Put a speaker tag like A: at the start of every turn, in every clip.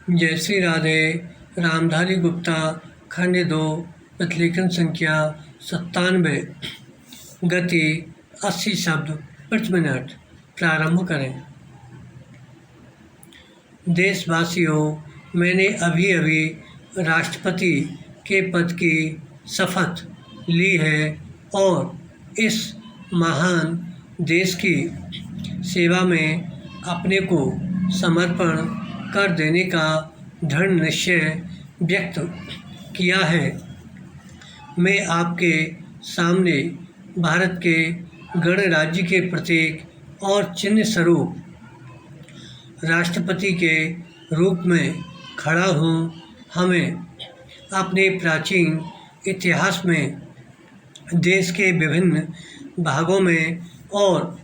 A: जय श्री राधे। रामधारी गुप्ता, खंड 2, प्रतिलेखन संख्या 97, गति 80 शब्द प्रति मिनट। प्रारंभ करें। देशवासियों, मैंने अभी अभी राष्ट्रपति के पद की शपथ ली है और इस महान देश की सेवा में अपने को समर्पण कर देने का दृढ़ निश्चय व्यक्त किया है। मैं आपके सामने भारत के गणराज्य के प्रतीक और चिन्ह स्वरूप राष्ट्रपति के रूप में खड़ा हूँ। हमें अपने प्राचीन इतिहास में देश के विभिन्न भागों में और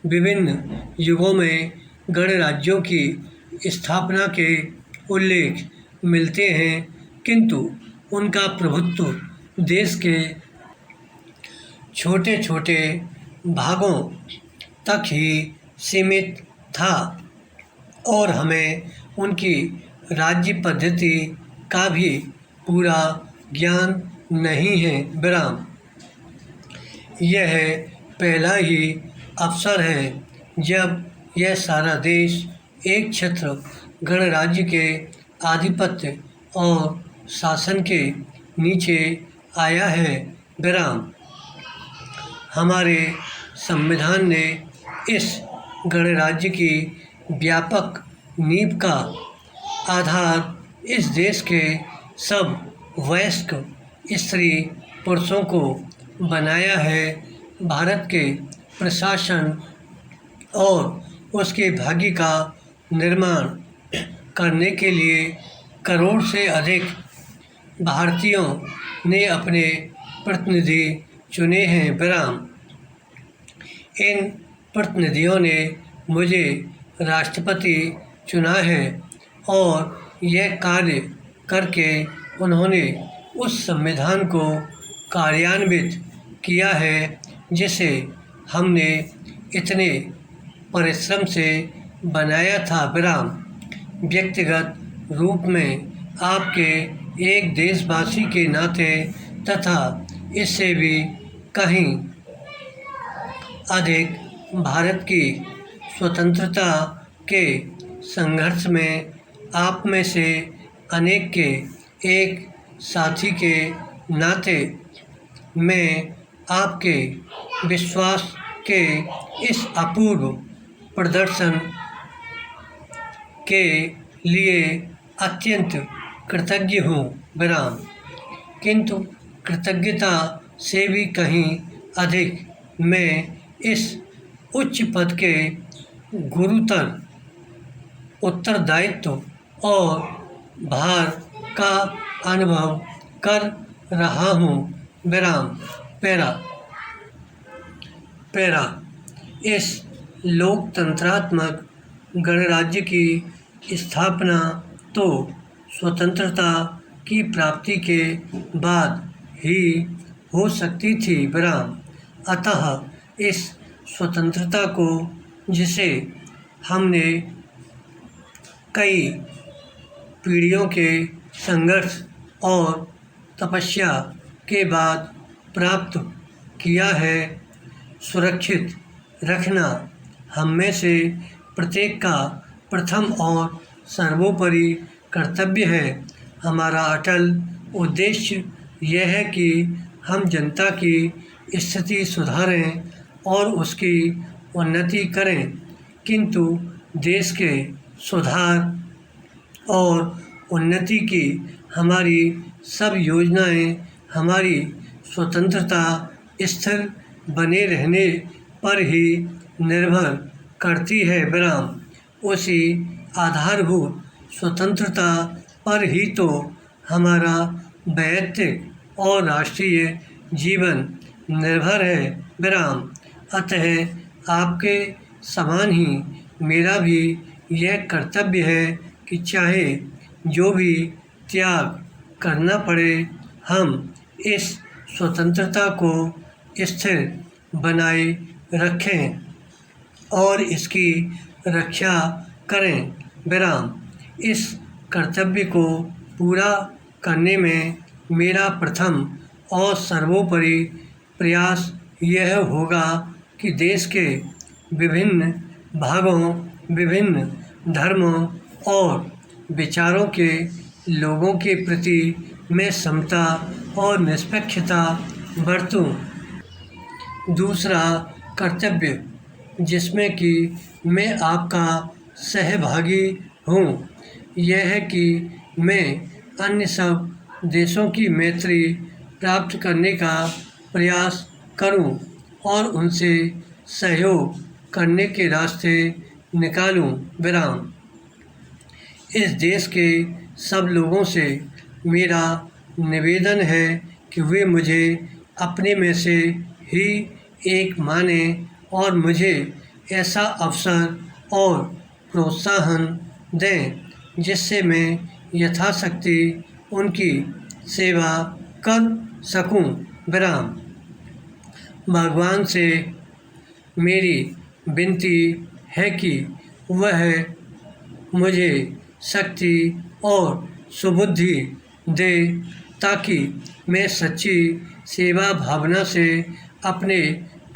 A: विभिन्न युगों में गणराज्यों की स्थापना के उल्लेख मिलते हैं, किंतु उनका प्रभुत्व देश के छोटे छोटे भागों तक ही सीमित था और हमें उनकी राज्य पद्धति का भी पूरा ज्ञान नहीं है। विराम। यह पहला ही अवसर है जब यह सारा देश एक छत्र गणराज्य के आधिपत्य और शासन के नीचे आया है। विराम। हमारे संविधान ने इस गणराज्य की व्यापक नींव का आधार इस देश के सब वयस्क स्त्री पुरुषों को बनाया है। भारत के प्रशासन और उसके भाग्य का निर्माण करने के लिए करोड़ से अधिक भारतीयों ने अपने प्रतिनिधि चुने हैं। विराम। इन प्रतिनिधियों ने मुझे राष्ट्रपति चुना है और यह कार्य करके उन्होंने उस संविधान को कार्यान्वित किया है जिसे हमने इतने परिश्रम से बनाया था। विराम। व्यक्तिगत रूप में आपके एक देशवासी के नाते तथा इससे भी कहीं अधिक भारत की स्वतंत्रता के संघर्ष में आप में से अनेक के एक साथी के नाते मैं आपके विश्वास के इस अपूर्व प्रदर्शन के लिए अत्यंत कृतज्ञ हूँ। विराम। किंतु कृतज्ञता से भी कहीं अधिक मैं इस उच्च पद के गुरुतर उत्तरदायित्व और भार का अनुभव कर रहा हूँ। विराम। पैरा। इस लोकतंत्रात्मक गणराज्य की स्थापना तो स्वतंत्रता की प्राप्ति के बाद ही हो सकती थी। विराम। अतः इस स्वतंत्रता को, जिसे हमने कई पीढ़ियों के संघर्ष और तपस्या के बाद प्राप्त किया है, सुरक्षित रखना हम में से प्रत्येक का प्रथम और सर्वोपरि कर्तव्य है। हमारा अटल उद्देश्य यह है कि हम जनता की स्थिति सुधारें और उसकी उन्नति करें, किंतु देश के सुधार और उन्नति की हमारी सब योजनाएं हमारी स्वतंत्रता स्थिर बने रहने पर ही निर्भर करती है। विराम। उसी आधारभूत स्वतंत्रता पर ही तो हमारा वैयक्तिक और राष्ट्रीय जीवन निर्भर है। विराम। अतः आपके समान ही मेरा भी यह कर्तव्य है कि चाहे जो भी त्याग करना पड़े, हम इस स्वतंत्रता को स्थिर बनाए रखें और इसकी रक्षा करें। विराम। इस कर्तव्य को पूरा करने में मेरा प्रथम और सर्वोपरि प्रयास यह होगा कि देश के विभिन्न भागों, विभिन्न धर्मों और विचारों के लोगों के प्रति मैं समता और निष्पक्षता बरतूं। दूसरा कर्तव्य जिसमें कि मैं आपका सहभागी हूँ, यह है कि मैं अन्य सब देशों की मैत्री प्राप्त करने का प्रयास करूं और उनसे सहयोग करने के रास्ते निकालूं। विराम। इस देश के सब लोगों से मेरा निवेदन है कि वे मुझे अपने में से ही एक मानें और मुझे ऐसा अवसर और प्रोत्साहन दें जिससे मैं यथाशक्ति उनकी सेवा कर सकूं। विराम। भगवान से मेरी विनती है कि वह मुझे शक्ति और सुबुद्धि दे ताकि मैं सच्ची सेवा भावना से अपने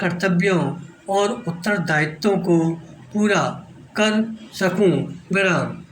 A: कर्तव्यों और उत्तरदायित्वों को पूरा कर सकूं। विराम।